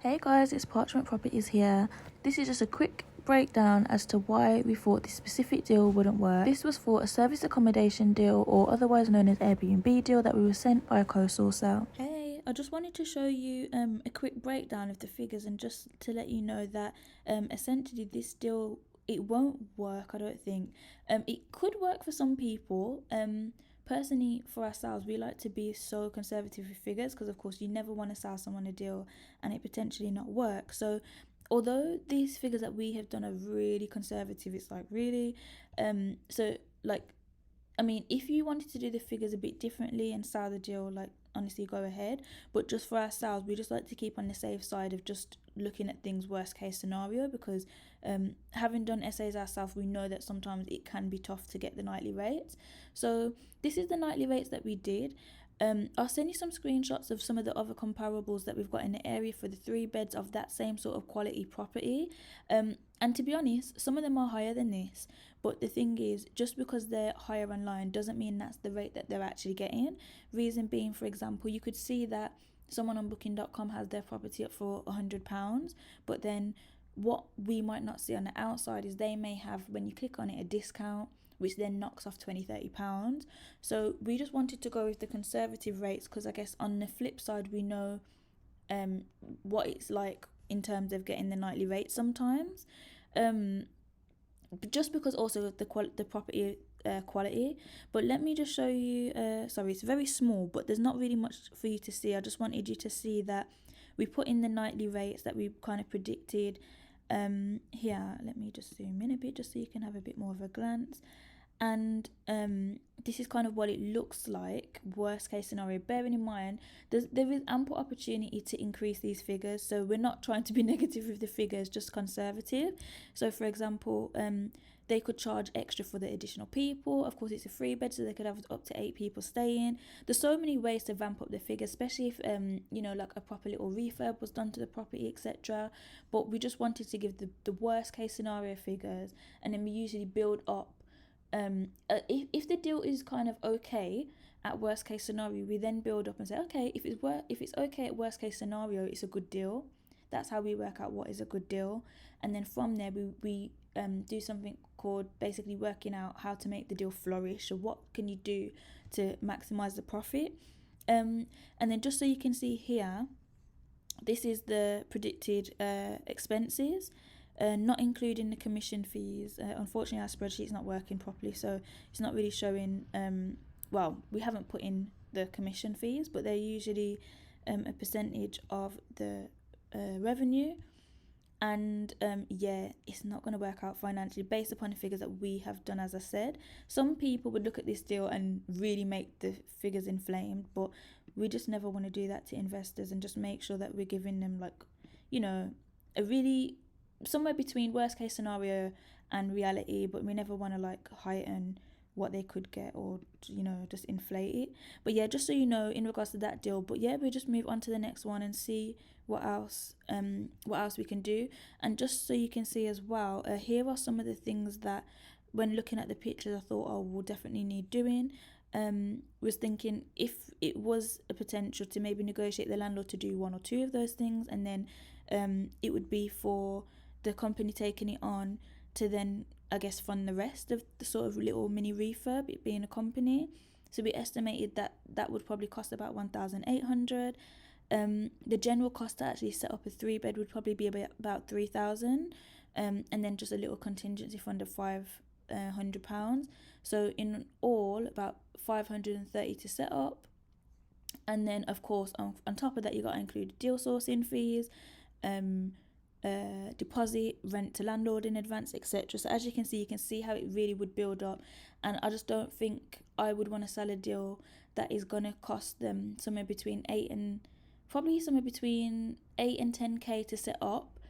Hey guys, it's Parchment Properties here. This is just a quick breakdown as to why we thought this specific deal wouldn't work. This was for a serviced accommodation deal, or otherwise known as Airbnb deal, that we were sent by a co-sourcer. Hey, I just wanted to show you a quick breakdown of the figures, and just to let you know that essentially this deal, it won't work, I don't think. It could work for some people. Personally, for ourselves, we like to be so conservative with figures because, of course, you never want to sell someone a deal and it potentially not work. So, although these figures that we have done are really conservative, it's like really, I mean, if you wanted to do the figures a bit differently and sell the deal, like, honestly, go ahead. But just for ourselves, we just like to keep on the safe side of just looking at things worst case scenario, because having done essays ourselves, we know that sometimes it can be tough to get the nightly rates. So this is the nightly rates that we did. I'll send you some screenshots of some of the other comparables that we've got in the area for the 3 beds of that same sort of quality property. And to be honest, some of them are higher than this. But the thing is, just because they're higher online doesn't mean that's the rate that they're actually getting. Reason being, for example, you could see that someone on booking.com has their property up for £100, but then what we might not see on the outside is they may have, when you click on it, a discount, which then knocks off £20-30. So we just wanted to go with the conservative rates, because I guess on the flip side, we know what it's like in terms of getting the nightly rate sometimes. Just because also of the property quality. But let me just show you, sorry, it's very small, but there's not really much for you to see. I just wanted you to see that we put in the nightly rates that we kind of predicted. Here, let me just zoom in a bit just so you can have a bit more of a glance. And this is kind of what it looks like, worst case scenario. Bearing in mind, there is ample opportunity to increase these figures, so we're not trying to be negative with the figures, just conservative. So for example, they could charge extra for the additional people. Of course, it's a 3 bed, so they could have up to 8 people staying. There's so many ways to ramp up the figures, especially if like a proper little refurb was done to the property, etc. But we just wanted to give the worst case scenario figures, and then we usually build up. If the deal is kind of okay at worst case scenario, we then build up and say, okay, if it's okay at worst case scenario, it's a good deal. That's how we work out what is a good deal. And then from there, we do something called basically working out how to make the deal flourish, or what can you do to maximize the profit. And then just so you can see here, this is the predicted expenses. Not including the commission fees. Unfortunately, our spreadsheet's not working properly, so it's not really showing. We haven't put in the commission fees, but they're usually a percentage of the revenue. And it's not going to work out financially based upon the figures that we have done. As I said, some people would look at this deal and really make the figures inflamed, but we just never want to do that to investors, and just make sure that we're giving them, like, a really somewhere between worst case scenario and reality, but we never want to like heighten what they could get, or just inflate it. But yeah, just so you know in regards to that deal. But yeah, we'll just move on to the next one and see what else we can do. And just so you can see as well, here are some of the things that when looking at the pictures I thought, oh, we'll definitely need doing. Was thinking if it was a potential to maybe negotiate the landlord to do 1 or 2 of those things, and then it would be for the company taking it on to then, I guess, fund the rest of the sort of little mini refurb, it being a company. So we estimated that would probably cost about 1,800. The general cost to actually set up a 3 bed would probably be about 3,000, and then just a little contingency fund of £500. So in all, about 530 to set up. And then of course on top of that, you got to include deal sourcing fees, deposit, rent to landlord in advance, etc. So as you can see how it really would build up. And I just don't think I would want to sell a deal that is going to cost them somewhere between 8 and 10k to set up,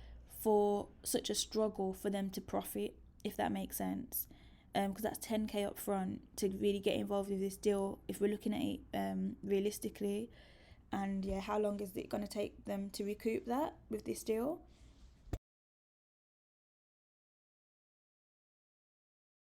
for such a struggle for them to profit, if that makes sense. Because that's 10k up front to really get involved with this deal, if we're looking at it realistically. And yeah, how long is it going to take them to recoup that with this deal?